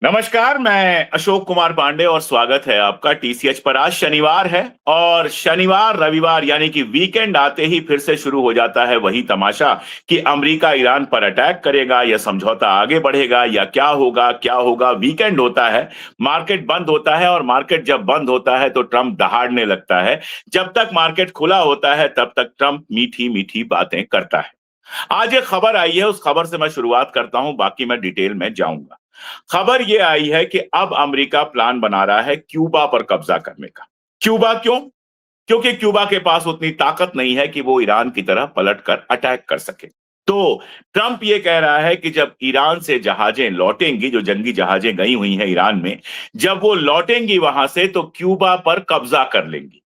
नमस्कार, मैं अशोक कुमार पांडे और स्वागत है आपका टीसीएच पर। आज शनिवार है और शनिवार रविवार यानी कि वीकेंड आते ही फिर से शुरू हो जाता है वही तमाशा कि अमेरिका ईरान पर अटैक करेगा या समझौता आगे बढ़ेगा या क्या होगा। वीकेंड होता है, मार्केट बंद होता है और मार्केट जब बंद होता है तो ट्रंप दहाड़ने लगता है। जब तक मार्केट खुला होता है तब तक ट्रंप मीठी मीठी बातें करता है। आज एक खबर आई है, उस खबर से मैं शुरुआत करता हूं, बाकी मैं डिटेल में जाऊंगा। खबर यह आई है कि अब अमेरिका प्लान बना रहा है क्यूबा पर कब्जा करने का। क्यूबा क्यों? क्योंकि क्यूबा के पास उतनी ताकत नहीं है कि वो ईरान की तरह पलटकर अटैक कर सके। तो ट्रंप ये कह रहा है कि जब ईरान से जहाजें लौटेंगी, जो जंगी जहाजें गई हुई हैं ईरान में, जब वो लौटेंगी वहां से तो क्यूबा पर कब्जा कर लेंगी।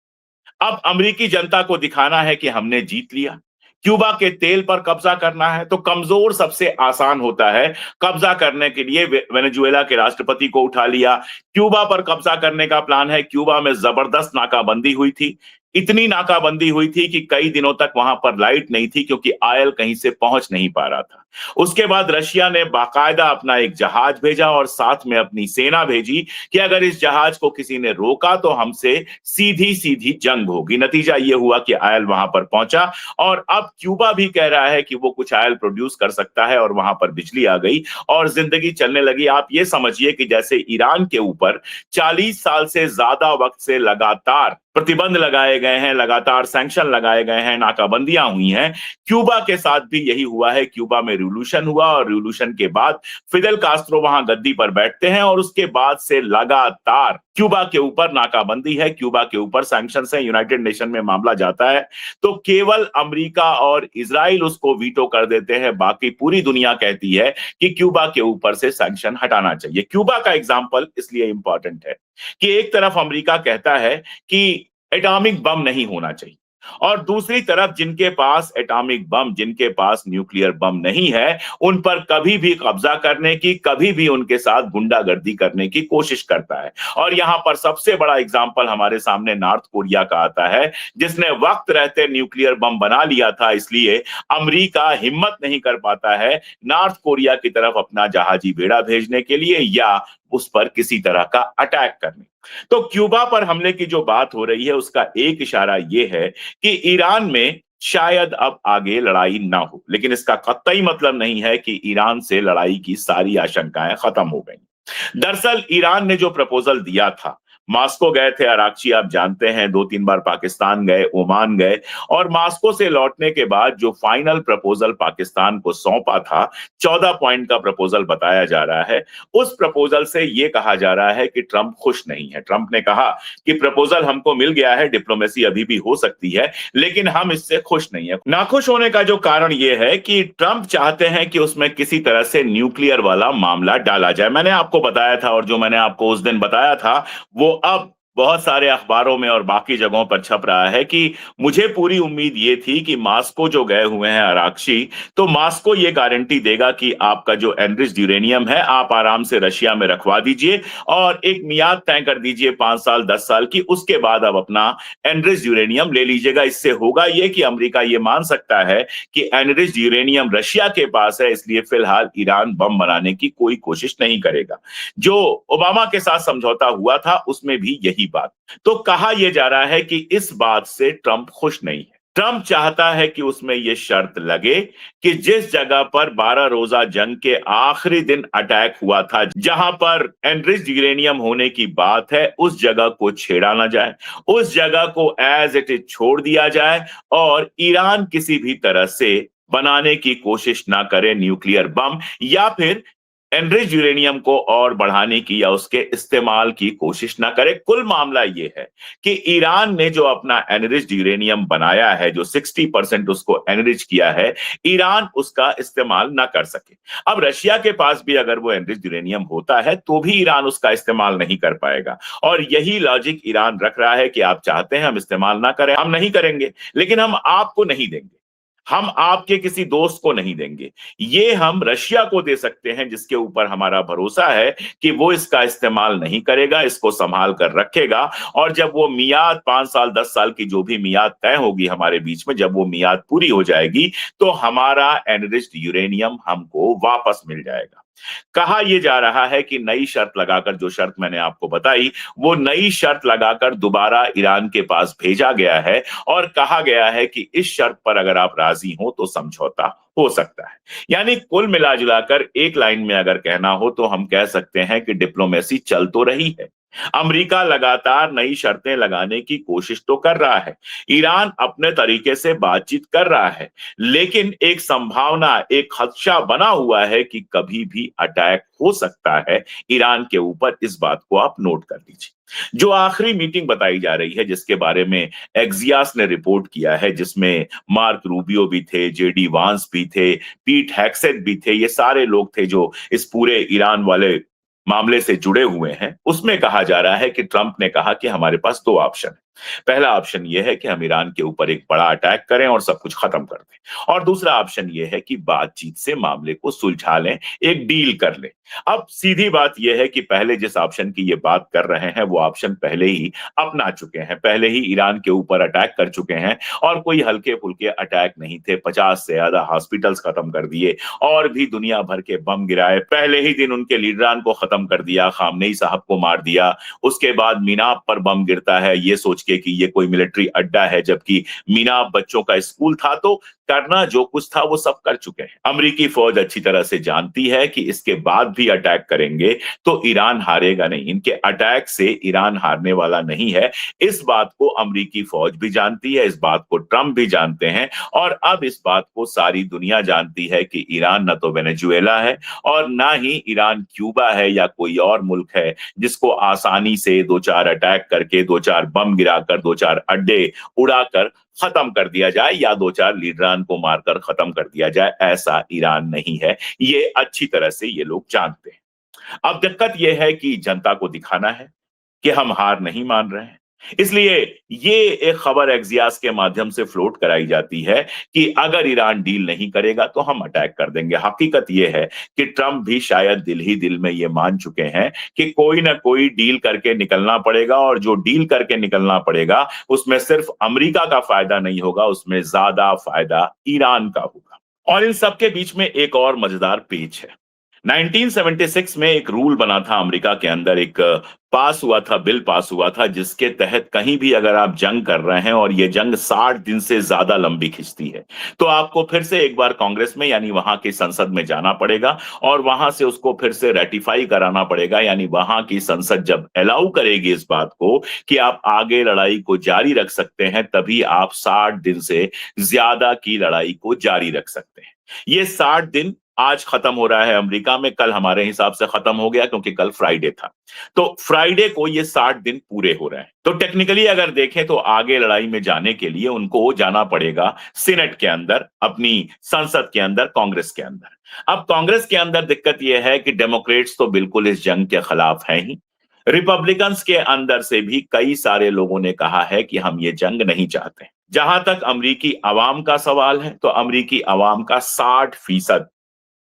अब अमेरिकी जनता को दिखाना है कि हमने जीत लिया। क्यूबा के तेल पर कब्जा करना है तो कमजोर सबसे आसान होता है। कब्जा करने के लिए वेनेजुएला के राष्ट्रपति को उठा लिया। क्यूबा पर कब्जा करने का प्लान है। क्यूबा में जबरदस्त नाकाबंदी हुई थी। इतनी नाकाबंदी हुई थी कि कई दिनों तक वहां पर लाइट नहीं थी क्योंकि आयल कहीं से पहुंच नहीं पा रहा था। उसके बाद रशिया ने बाकायदा अपना एक जहाज भेजा और साथ में अपनी सेना भेजी कि अगर इस जहाज को किसी ने रोका तो हमसे सीधी सीधी जंग होगी। नतीजा यह हुआ कि आयल वहां पर पहुंचा और अब क्यूबा भी कह रहा है कि वो कुछ आयल प्रोड्यूस कर सकता है और वहां पर बिजली आ गई और जिंदगी चलने लगी। आप ये समझिए कि जैसे ईरान के ऊपर 40 साल से ज्यादा वक्त से लगातार प्रतिबंध लगाए गए हैं, लगातार सैंक्शन लगाए गए हैं, नाकाबंदियां हुई हैं, क्यूबा के साथ भी यही हुआ है। क्यूबा में रिवॉल्यूशन हुआ और रिवॉल्यूशन के बाद फिदेल कास्त्रो वहां गद्दी पर बैठते हैं और उसके बाद से लगातार क्यूबा के ऊपर नाकाबंदी है, क्यूबा के ऊपर सैंक्शन है। यूनाइटेड नेशन में मामला जाता है तो केवल अमेरिका और इजराइल उसको वीटो कर देते हैं। बाकी पूरी दुनिया कहती है कि क्यूबा के ऊपर से सैंक्शन हटाना चाहिए। क्यूबा का एग्जाम्पल इसलिए इंपॉर्टेंट है कि एक तरफ अमेरिका कहता है कि एटॉमिक बम नहीं होना चाहिए और दूसरी तरफ जिनके पास एटॉमिक बम, जिनके पास न्यूक्लियर बम नहीं है, उन पर कभी भी कब्जा करने की, कभी भी उनके साथ गुंडागर्दी करने की कोशिश करता है। और यहां पर सबसे बड़ा एग्जाम्पल हमारे सामने नॉर्थ कोरिया का आता है, जिसने वक्त रहते न्यूक्लियर बम बना लिया था। इसलिए अमेरिका हिम्मत नहीं कर पाता है नॉर्थ कोरिया की तरफ अपना जहाजी बेड़ा भेजने के लिए या उस पर किसी तरह का अटैक करने। तो क्यूबा पर हमले की जो बात हो रही है उसका एक इशारा यह है कि ईरान में शायद अब आगे लड़ाई ना हो, लेकिन इसका कतई मतलब नहीं है कि ईरान से लड़ाई की सारी आशंकाएं खत्म हो गई। दरअसल ईरान ने जो प्रपोजल दिया था, मास्को गए थे अराक्ची, आप जानते हैं, 2-3 बार पाकिस्तान गए, ओमान गए और मास्को से लौटने के बाद जो फाइनल प्रपोजल पाकिस्तान को सौंपा था, 14 पॉइंट का प्रपोजल बताया जा रहा है। उस प्रपोजल से यह कहा जा रहा है कि ट्रंप खुश नहीं है। ट्रंप ने कहा कि प्रपोजल हमको मिल गया है, डिप्लोमेसी अभी भी हो सकती है, लेकिन हम इससे खुश नहीं है। नाखुश होने का जो कारण यह है कि ट्रंप चाहते हैं कि उसमें किसी तरह से न्यूक्लियर वाला मामला डाला जाए। मैंने आपको बताया था और जो मैंने आपको उस दिन बताया था वो अब बहुत सारे अखबारों में और बाकी जगहों पर छप रहा है कि मुझे पूरी उम्मीद ये थी कि मास्को जो गए हुए हैं अराक्ची, तो मास्को ये गारंटी देगा कि आपका जो एनरिच्ड यूरेनियम है आप आराम से रशिया में रखवा दीजिए और एक मियाद तय कर दीजिए 5 साल 10 साल की, उसके बाद आप अपना एनरिच्ड यूरेनियम ले लीजिएगा। इससे होगा ये कि अमेरिका ये मान सकता है कि एनरिच्ड यूरेनियम रशिया के पास है, इसलिए फिलहाल ईरान बम बनाने की कोई कोशिश नहीं करेगा। जो ओबामा के साथ समझौता हुआ था उसमें भी यही बात। तो कहा यह जा रहा है कि इस बात से ट्रंप खुश नहीं है। ट्रंप चाहता है कि उसमें यह शर्त लगे कि जिस जगह पर 12 रोजा जंग के आखिरी दिन अटैक हुआ था, जहां पर एनरिच्ड यूरेनियम होने की बात है, उस जगह को छेड़ा ना जाए, उस जगह को एज इट इज छोड़ दिया जाए और ईरान किसी भी तरह से बनाने की कोशिश ना करे न्यूक्लियर बम या फिर एनरिच्ड यूरेनियम को और बढ़ाने की या उसके इस्तेमाल की कोशिश ना करे। कुल मामला यह है कि ईरान ने जो अपना एनरिच्ड यूरेनियम बनाया है, जो 60% उसको एनरिच किया है, ईरान उसका इस्तेमाल ना कर सके। अब रशिया के पास भी अगर वो एनरिच्ड यूरेनियम होता है तो भी ईरान उसका इस्तेमाल नहीं कर पाएगा और यही लॉजिक ईरान रख रहा है कि आप चाहते हैं हम इस्तेमाल ना करें, हम नहीं करेंगे, लेकिन हम आपको नहीं देंगे, हम आपके किसी दोस्त को नहीं देंगे, ये हम रशिया को दे सकते हैं जिसके ऊपर हमारा भरोसा है कि वो इसका इस्तेमाल नहीं करेगा, इसको संभाल कर रखेगा और जब वो मियाद 5 साल 10 साल की जो भी मियाद तय होगी हमारे बीच में, जब वो मियाद पूरी हो जाएगी तो हमारा एनरिच्ड यूरेनियम हमको वापस मिल जाएगा। कहा यह जा रहा है कि नई शर्त लगाकर, जो शर्त मैंने आपको बताई, वो नई शर्त लगाकर दोबारा ईरान के पास भेजा गया है और कहा गया है कि इस शर्त पर अगर आप राजी हो तो समझौता हो सकता है। यानी कुल मिला जुलाकर एक लाइन में अगर कहना हो तो हम कह सकते हैं कि डिप्लोमेसी चल तो रही है। अमेरिका लगातार नई शर्तें लगाने की कोशिश तो कर रहा है, ईरान अपने तरीके से बातचीत कर रहा है, लेकिन एक संभावना, एक खदशा बना हुआ है कि कभी भी अटैक हो सकता है ईरान के ऊपर। इस बात को आप नोट कर लीजिए। जो आखिरी मीटिंग बताई जा रही है, जिसके बारे में एक्सियास ने रिपोर्ट किया है, जिसमें मार्क रूबियो भी थे, जेडी वांस भी थे, पीट हेक्सेट भी थे, ये सारे लोग थे जो इस पूरे ईरान वाले मामले से जुड़े हुए हैं। उसमें कहा जा रहा है कि ट्रंप ने कहा कि हमारे पास दो ऑप्शन है। पहला ऑप्शन यह है कि हम ईरान के ऊपर एक बड़ा अटैक करें और सब कुछ खत्म कर दें, और दूसरा ऑप्शन यह है कि बातचीत से मामले को सुलझा लें, एक डील कर लें। अब सीधी बात यह है कि पहले जिस ऑप्शन की ये बात कर रहे हैं वो ऑप्शन पहले ही अपना चुके हैं, पहले ही ईरान के ऊपर अटैक कर चुके हैं, और कोई हल्के फुल्के अटैक नहीं थे। 50 से ज्यादा हॉस्पिटल्स खत्म कर दिए और भी दुनिया भर के बम गिराए। पहले ही दिन उनके लीडरान को खत्म कर दिया, खामनेई साहब को मार दिया। उसके बाद मीनाब पर बम गिरता है ये सोच के कि ये कोई मिलिट्री अड्डा है, जबकि मीनाब बच्चों का स्कूल था। तो करना जो कुछ था वो सब कर चुके हैं। अमेरिकी फौज अच्छी तरह से जानती है कि इसके बाद भी अटैक करेंगे तो ईरान हारेगा नहीं, इनके अटैक से ईरान हारने वाला नहीं है। इस बात को अमेरिकी फौज भी जानती है, इस बात को ट्रंप भी जानते हैं, और अब इस बात को सारी दुनिया जानती है कि ईरान न तो वेनेजुएला है और ना ही ईरान क्यूबा है या कोई और मुल्क है जिसको आसानी से दो चार अटैक करके, दो चार बम गिराकर, दो चार अड्डे उड़ाकर खत्म कर दिया जाए या दो चार लीडरान को मारकर खत्म कर दिया जाए। ऐसा ईरान नहीं है, ये अच्छी तरह से ये लोग जानते हैं। अब दिक्कत यह है कि जनता को दिखाना है कि हम हार नहीं मान रहे हैं, इसलिए ये एक खबर एक्सियास के माध्यम से फ्लोट कराई जाती है कि अगर ईरान डील नहीं करेगा तो हम अटैक कर देंगे। हकीकत यह है कि ट्रंप भी शायद दिल ही दिल में ये मान चुके हैं कि कोई ना कोई डील करके निकलना पड़ेगा, और जो डील करके निकलना पड़ेगा उसमें सिर्फ अमेरिका का फायदा नहीं होगा, उसमें ज्यादा फायदा ईरान का होगा। और इन सबके बीच में एक और मजेदार पेच है। 1976 में एक रूल बना था अमेरिका के अंदर, एक पास हुआ था, बिल पास हुआ था, जिसके तहत कहीं भी अगर आप जंग कर रहे हैं और ये जंग 60 दिन से ज्यादा लंबी खिंचती है तो आपको फिर से एक बार कांग्रेस में यानी वहां की संसद में जाना पड़ेगा और वहां से उसको फिर से रेटिफाई कराना पड़ेगा। यानी वहां की संसद जब अलाउ करेगी इस बात को कि आप आगे लड़ाई को जारी रख सकते हैं, तभी आप 60 दिन से ज्यादा की लड़ाई को जारी रख सकते हैं। ये 60 दिन आज खत्म हो रहा है अमेरिका में, कल हमारे हिसाब से खत्म हो गया क्योंकि कल फ्राइडे था। तो फ्राइडे को ये 60 दिन पूरे हो रहे हैं। तो टेक्निकली अगर देखें तो आगे लड़ाई में जाने के लिए उनको जाना पड़ेगा सीनेट के अंदर, अपनी संसद के अंदर, कांग्रेस के अंदर। अब कांग्रेस के अंदर दिक्कत यह है कि डेमोक्रेट्स तो बिल्कुल इस जंग के खिलाफ हैं ही, रिपब्लिकन्स के अंदर से भी कई सारे लोगों ने कहा है कि हम ये जंग नहीं चाहते। जहां तक अमरीकी अवाम का सवाल है तो अमरीकी अवाम का 60%,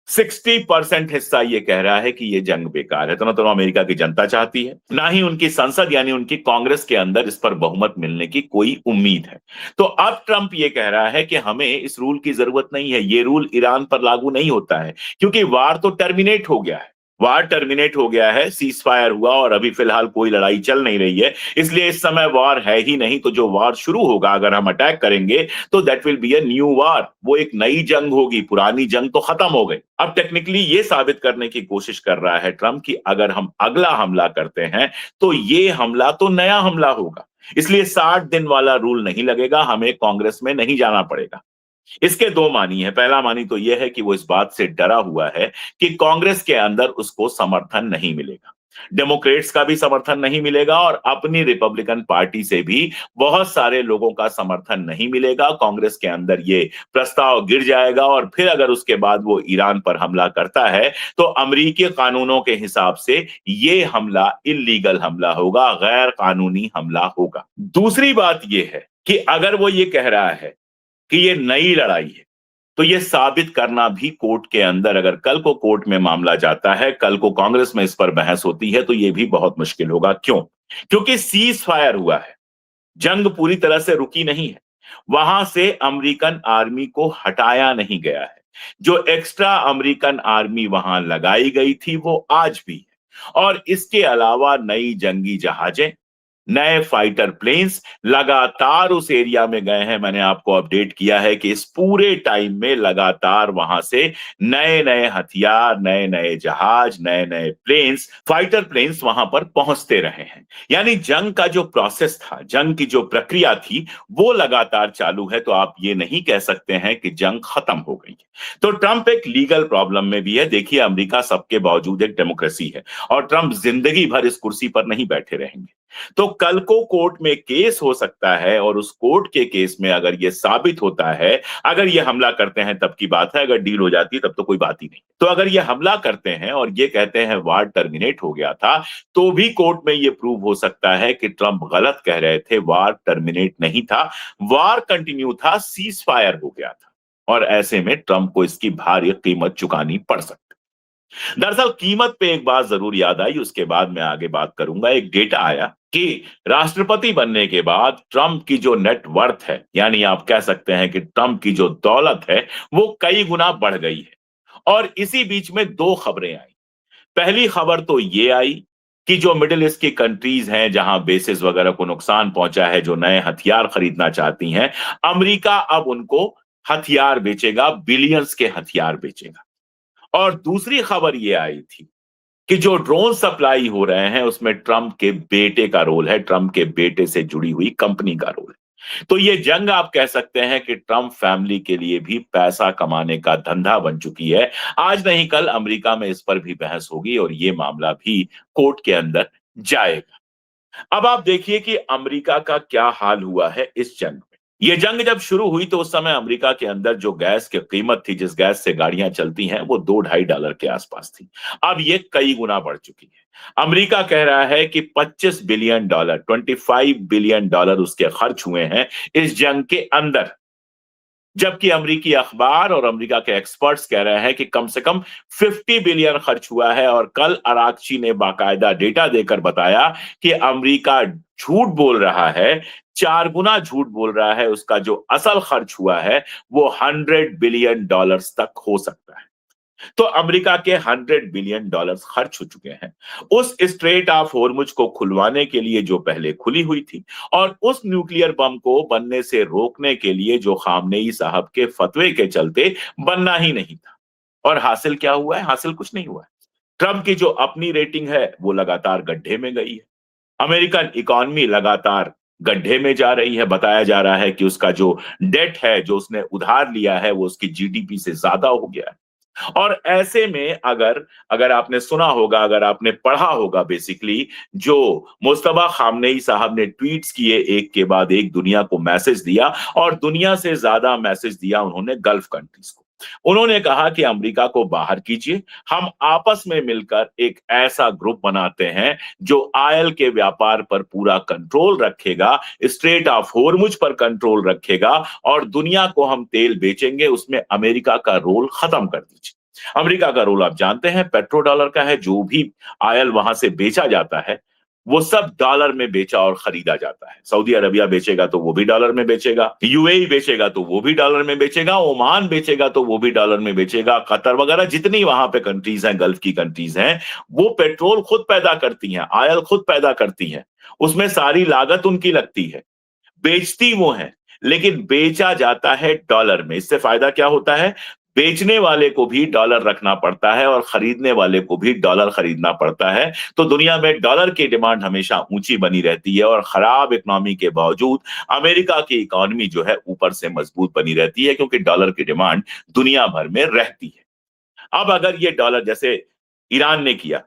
60% हिस्सा ये कह रहा है कि ये जंग बेकार है। तो ना तो अमेरिका की जनता चाहती है, ना ही उनकी संसद यानी उनकी कांग्रेस के अंदर इस पर बहुमत मिलने की कोई उम्मीद है। तो अब ट्रंप ये कह रहा है कि हमें इस रूल की जरूरत नहीं है, ये रूल ईरान पर लागू नहीं होता है क्योंकि वार तो टर्मिनेट हो गया है। वार टर्मिनेट हो गया है, सीज फायर हुआ और अभी फिलहाल कोई लड़ाई चल नहीं रही है, इसलिए इस समय वार है ही नहीं। तो जो वार शुरू होगा, अगर हम अटैक करेंगे तो that will be a new war, वो एक नई जंग होगी, पुरानी जंग तो खत्म हो गई। अब टेक्निकली ये साबित करने की कोशिश कर रहा है ट्रंप कि अगर हम अगला हमला करते हैं तो ये हमला तो नया हमला होगा, इसलिए 60 दिन वाला रूल नहीं लगेगा, हमें कांग्रेस में नहीं जाना पड़ेगा। इसके दो मानी है। पहला मानी तो यह है कि वो इस बात से डरा हुआ है कि कांग्रेस के अंदर उसको समर्थन नहीं मिलेगा, डेमोक्रेट्स का भी समर्थन नहीं मिलेगा और अपनी रिपब्लिकन पार्टी से भी बहुत सारे लोगों का समर्थन नहीं मिलेगा। कांग्रेस के अंदर ये प्रस्ताव गिर जाएगा और फिर अगर उसके बाद वो ईरान पर हमला करता है तो अमेरिकी कानूनों के हिसाब से ये हमला इल्लीगल हमला होगा, गैर कानूनी हमला होगा। दूसरी बात यह है कि अगर वो ये कह रहा है कि ये नई लड़ाई है तो ये साबित करना भी कोर्ट के अंदर, अगर कल को कोर्ट में मामला जाता है, कल को कांग्रेस में इस पर बहस होती है तो ये भी बहुत मुश्किल होगा। क्यों? क्योंकि सीज फायर हुआ है, जंग पूरी तरह से रुकी नहीं है, वहां से अमेरिकन आर्मी को हटाया नहीं गया है, जो एक्स्ट्रा अमेरिकन आर्मी वहां लगाई गई थी वो आज भी है, और इसके अलावा नई जंगी जहाजें, नए फाइटर प्लेन्स लगातार उस एरिया में गए हैं। मैंने आपको अपडेट किया है कि इस पूरे टाइम में लगातार वहां से नए नए हथियार, नए नए जहाज, नए नए प्लेन्स, फाइटर प्लेन्स वहां पर पहुंचते रहे हैं। यानी जंग का जो प्रोसेस था, जंग की जो प्रक्रिया थी, वो लगातार चालू है। तो आप ये नहीं कह सकते हैं कि जंग खत्म हो गई है। तो ट्रंप एक लीगल प्रॉब्लम में भी है। देखिए, अमेरिका सबके बावजूद एक डेमोक्रेसी है, और ट्रंप जिंदगी भर इस कुर्सी पर नहीं बैठे रहेंगे। तो कल को कोर्ट में केस हो सकता है, और उस कोर्ट के केस में अगर यह साबित होता है, अगर ये हमला करते हैं तब की बात है, अगर डील हो जाती है तब तो कोई बात ही नहीं। तो अगर ये हमला करते हैं और ये कहते हैं वार टर्मिनेट हो गया था, तो भी कोर्ट में ये प्रूव हो सकता है कि ट्रंप गलत कह रहे थे, वार टर्मिनेट नहीं था, वार कंटिन्यू था, सीज फायर हो गया था। और ऐसे में ट्रंप को इसकी भारी कीमत चुकानी पड़ सकती। दरअसल कीमत पे एक बात जरूर याद आई, उसके बाद मैं आगे बात करूंगा। एक डेटा आया कि राष्ट्रपति बनने के बाद ट्रंप की जो नेट वर्थ है, यानी आप कह सकते हैं कि ट्रंप की जो दौलत है, वो कई गुना बढ़ गई है। और इसी बीच में दो खबरें आई। पहली खबर तो ये आई कि जो मिडिल ईस्ट की कंट्रीज हैं, जहां बेसिस वगैरह को नुकसान पहुंचा है, जो नए हथियार खरीदना चाहती हैं, अमेरिका अब उनको हथियार बेचेगा, बिलियंस के हथियार बेचेगा। और दूसरी खबर यह आई थी कि जो ड्रोन सप्लाई हो रहे हैं, उसमें ट्रंप के बेटे का रोल है, ट्रंप के बेटे से जुड़ी हुई कंपनी का रोल है। तो ये जंग आप कह सकते हैं कि ट्रंप फैमिली के लिए भी पैसा कमाने का धंधा बन चुकी है। आज नहीं कल अमेरिका में इस पर भी बहस होगी, और ये मामला भी कोर्ट के अंदर जाएगा। अब आप देखिए कि अमेरिका का क्या हाल हुआ है इस जंग में। ये जंग जब शुरू हुई तो उस समय अमेरिका के अंदर जो गैस की कीमत थी, जिस गैस से गाड़ियां चलती हैं, वो $2-2.5 के आसपास थी। अब ये कई गुना बढ़ चुकी है। अमेरिका कह रहा है कि $25 बिलियन, $25 बिलियन उसके खर्च हुए हैं इस जंग के अंदर। जबकि अमेरिकी अखबार और अमेरिका के एक्सपर्ट्स कह रहे हैं कि कम से कम 50 बिलियन खर्च हुआ है। और कल अरागची ने बाकायदा डेटा देकर बताया कि अमेरिका झूठ बोल रहा है, 4 गुना झूठ बोल रहा है। उसका जो असल खर्च हुआ है वो $100 बिलियन तक हो सकता है। तो अमेरिका के $100 बिलियन खर्च हो चुके हैं उस स्ट्रेट ऑफ होर्मुज को खुलवाने के लिए, जो पहले खुली हुई थी, और उस न्यूक्लियर बम को बनने से रोकने के लिए, जो खामनेई साहब के फतवे के चलते बनना ही नहीं था। और हासिल क्या हुआ है? हासिल कुछ नहीं हुआ है। ट्रंप की जो अपनी रेटिंग है वो लगातार गड्ढे में गई है। अमेरिकन इकॉनमी लगातार गड्ढे में जा रही है। बताया जा रहा है कि उसका जो डेट है, जो उसने उधार लिया है, वो उसकी जीडीपी से ज्यादा हो गया है। और ऐसे में अगर अगर आपने सुना होगा, अगर आपने पढ़ा होगा, बेसिकली जो मुस्तफा खामनेई साहब ने ट्वीट्स किए, एक के बाद एक दुनिया को मैसेज दिया, और दुनिया से ज्यादा मैसेज दिया उन्होंने गल्फ कंट्रीज को। उन्होंने कहा कि अमेरिका को बाहर कीजिए, हम आपस में मिलकर एक ऐसा ग्रुप बनाते हैं जो आयल के व्यापार पर पूरा कंट्रोल रखेगा, स्ट्रेट ऑफ होर्मुज पर कंट्रोल रखेगा, और दुनिया को हम तेल बेचेंगे, उसमें अमेरिका का रोल खत्म कर दीजिए। अमेरिका का रोल आप जानते हैं, पेट्रो डॉलर का है। जो भी आयल वहां से बेचा जाता है, वो सब डॉलर में बेचा और खरीदा जाता है। सऊदी अरबिया बेचेगा तो वो भी डॉलर में बेचेगा, यूएई बेचेगा तो वो भी डॉलर में बेचेगा, ओमान बेचेगा तो वो भी डॉलर में बेचेगा, कतर वगैरह जितनी वहां पे कंट्रीज हैं, गल्फ की कंट्रीज हैं, वो पेट्रोल खुद पैदा करती हैं, आयल खुद पैदा करती हैं, उसमें सारी लागत उनकी लगती है, बेचती वो है, लेकिन बेचा जाता है डॉलर में। इससे फायदा क्या होता है? बेचने वाले को भी डॉलर रखना पड़ता है, और खरीदने वाले को भी डॉलर खरीदना पड़ता है। तो दुनिया में डॉलर की डिमांड हमेशा ऊंची बनी रहती है, और खराब इकोनॉमी के बावजूद अमेरिका की इकोनॉमी जो है ऊपर से मजबूत बनी रहती है, क्योंकि डॉलर की डिमांड दुनिया भर में रहती है। अब अगर ये डॉलर, जैसे ईरान ने किया,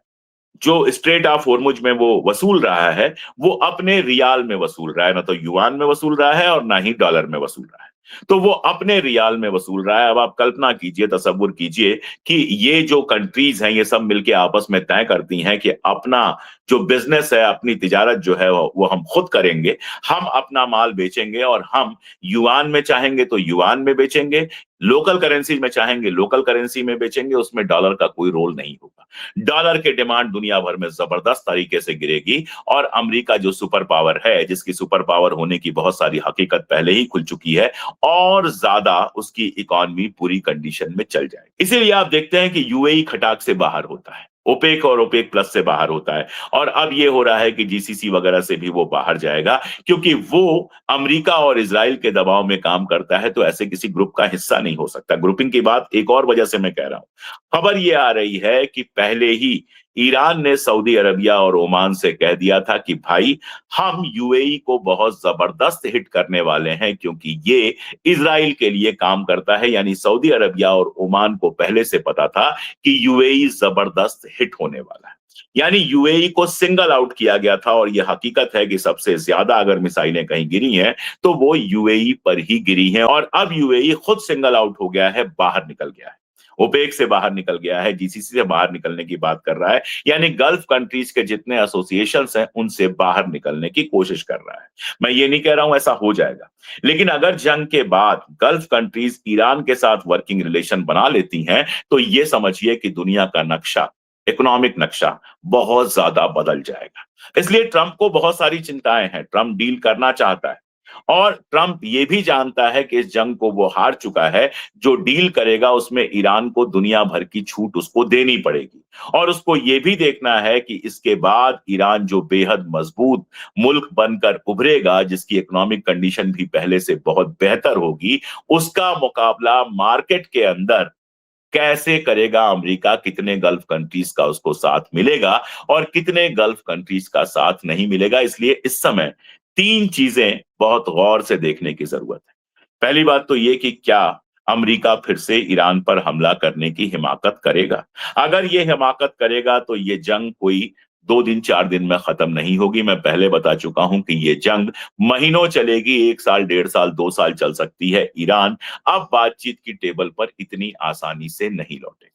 जो स्ट्रेट ऑफ होर्मुज में वो वसूल रहा है, वो अपने रियाल में वसूल रहा है, ना तो युआन में वसूल रहा है और ना ही डॉलर में वसूल रहा है। तो वो अपने रियाल में वसूल रहा है। अब आप कल्पना कीजिए, तसव्वुर कीजिए कि ये जो कंट्रीज हैं, ये सब मिलके आपस में तय करती हैं कि अपना जो बिजनेस है, अपनी तिजारत जो है वो हम खुद करेंगे, हम अपना माल बेचेंगे, और हम युआन में चाहेंगे तो युआन में बेचेंगे, लोकल करेंसी में चाहेंगे लोकल करेंसी में बेचेंगे, उसमें डॉलर का कोई रोल नहीं होगा। डॉलर की डिमांड दुनिया भर में जबरदस्त तरीके से गिरेगी और अमेरिका जो सुपर पावर है, जिसकी सुपर पावर होने की बहुत सारी हकीकत पहले ही खुल चुकी है, और ज्यादा उसकी इकोनॉमी पूरी कंडीशन में चल जाएगी। इसीलिए आप देखते हैं कि यूएई खटाक से बाहर होता है, ओपेक और ओपेक प्लस से बाहर होता है, और अब ये हो रहा है कि जीसीसी वगैरह से भी वो बाहर जाएगा, क्योंकि वो अमेरिका और इजराइल के दबाव में काम करता है, तो ऐसे किसी ग्रुप का हिस्सा नहीं हो सकता। ग्रुपिंग की बात एक और वजह से मैं कह रहा हूं, खबर ये आ रही है कि पहले ही ईरान ने सऊदी अरबिया और ओमान से कह दिया था कि भाई हम यूएई को बहुत जबरदस्त हिट करने वाले हैं, क्योंकि ये इजराइल के लिए काम करता है। यानी सऊदी अरबिया और ओमान को पहले से पता था कि यूएई जबरदस्त हिट होने वाला है। यानी यूएई को सिंगल आउट किया गया था, और यह हकीकत है कि सबसे ज्यादा अगर मिसाइलें कहीं गिरी हैं तो वो यूएई पर ही गिरी हैं, और अब यूएई खुद सिंगल आउट हो गया है, बाहर निकल गया है, ओपेक से बाहर निकल गया है, जीसीसी से बाहर निकलने की बात कर रहा है। यानी गल्फ कंट्रीज के जितने एसोसिएशंस हैं उनसे बाहर निकलने की कोशिश कर रहा है। मैं ये नहीं कह रहा हूं ऐसा हो जाएगा, लेकिन अगर जंग के बाद गल्फ कंट्रीज ईरान के साथ वर्किंग रिलेशन बना लेती हैं, तो ये समझिए कि दुनिया का नक्शा, इकोनॉमिक नक्शा बहुत ज्यादा बदल जाएगा। इसलिए ट्रंप को बहुत सारी चिंताएं हैं, ट्रंप डील करना चाहता है, और ट्रंप ये भी जानता है कि इस जंग को वो हार चुका है, जो डील करेगा उसमें ईरान को दुनिया भर की छूट उसको देनी पड़ेगी, और उसको ये भी देखना है कि इसके बाद ईरान जो बेहद मजबूत मुल्क बनकर उभरेगा, जिसकी इकोनॉमिक कंडीशन भी पहले से बहुत बेहतर होगी, उसका मुकाबला मार्केट के अंदर कैसे करेगा अमेरिका, कितने गल्फ कंट्रीज का उसको साथ मिलेगा और कितने गल्फ कंट्रीज का साथ नहीं मिलेगा। इसलिए इस समय तीन चीजें बहुत गौर से देखने की जरूरत है। पहली बात तो ये कि क्या अमेरिका फिर से ईरान पर हमला करने की हिमाकत करेगा। अगर ये हिमाकत करेगा तो ये जंग कोई 2 दिन 4 दिन में खत्म नहीं होगी। मैं पहले बता चुका हूं कि ये जंग महीनों चलेगी, 1 साल 1.5 साल 2 साल चल सकती है। ईरान अब बातचीत की टेबल पर इतनी आसानी से नहीं लौटेगा।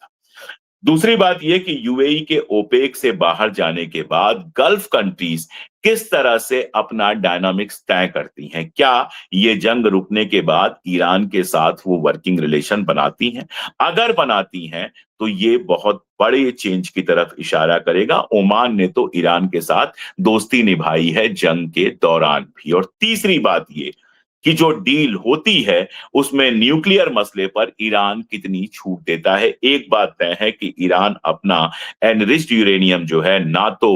दूसरी बात यह कि यूएई के ओपेक से बाहर जाने के बाद गल्फ कंट्रीज किस तरह से अपना डायनामिक्स तय करती हैं। क्या ये जंग रुकने के बाद ईरान के साथ वो वर्किंग रिलेशन बनाती हैं? अगर बनाती हैं तो ये बहुत बड़े चेंज की तरफ इशारा करेगा। ओमान ने तो ईरान के साथ दोस्ती निभाई है जंग के दौरान भी। और तीसरी बात ये कि जो डील होती है उसमें न्यूक्लियर मसले पर ईरान कितनी छूट देता है। एक बात तय है कि ईरान अपना एनरिच्ड यूरेनियम जो है ना तो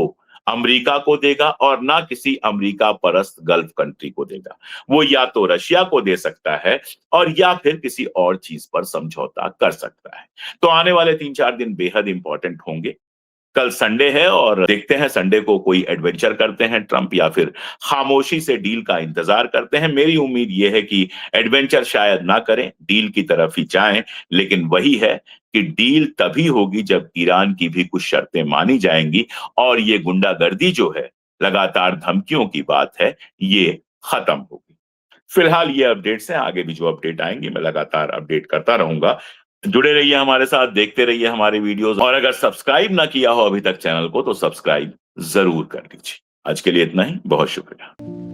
अमेरिका को देगा और ना किसी अमेरिका परस्त गल्फ कंट्री को देगा। वो या तो रशिया को दे सकता है और या फिर किसी और चीज पर समझौता कर सकता है। तो आने वाले 3-4 दिन बेहद इंपॉर्टेंट होंगे। कल संडे है और देखते हैं संडे को कोई एडवेंचर करते हैं ट्रंप या फिर खामोशी से डील का इंतजार करते हैं। मेरी उम्मीद यह है कि एडवेंचर शायद ना करें, डील की तरफ ही जाएं, लेकिन वही है कि डील तभी होगी जब ईरान की भी कुछ शर्तें मानी जाएंगी और ये गुंडागर्दी जो है, लगातार धमकियों की बात है, ये खत्म होगी। फिलहाल ये अपडेट्स हैं, आगे भी जो अपडेट आएंगे मैं लगातार अपडेट करता रहूंगा। जुड़े रहिए हमारे साथ, देखते रहिए हमारे वीडियोस, और अगर सब्सक्राइब ना किया हो अभी तक चैनल को तो सब्सक्राइब जरूर कर लीजिए। आज के लिए इतना ही, बहुत शुक्रिया।